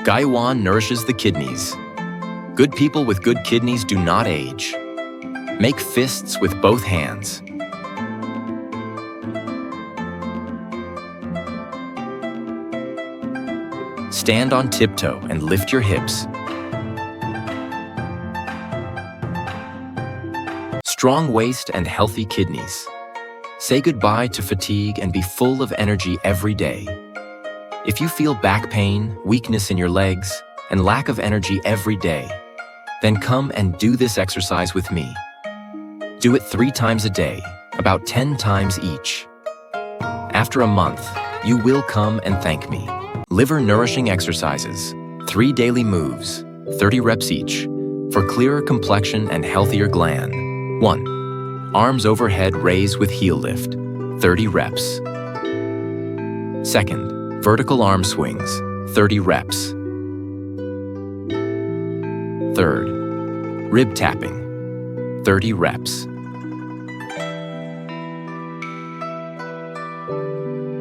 Gaiwan nourishes the kidneys. Good people with good kidneys do not age. Make fists with both hands. Stand on tiptoe and lift your hips. Strong waist and healthy kidneys. Say goodbye to fatigue and be full of energy every day. If you feel back pain, weakness in your legs, and lack of energy every day, then come and do this exercise with me. Do it 3 times a day, about 10 times each. After a month, you will come and thank me. Liver nourishing exercises, 3 daily moves, 30 reps each, for clearer complexion and healthier gland. 1. Arms overhead raise with heel lift, 30 reps. 2nd. Vertical arm swings, 30 reps. 3rd. Rib tapping, 30 reps.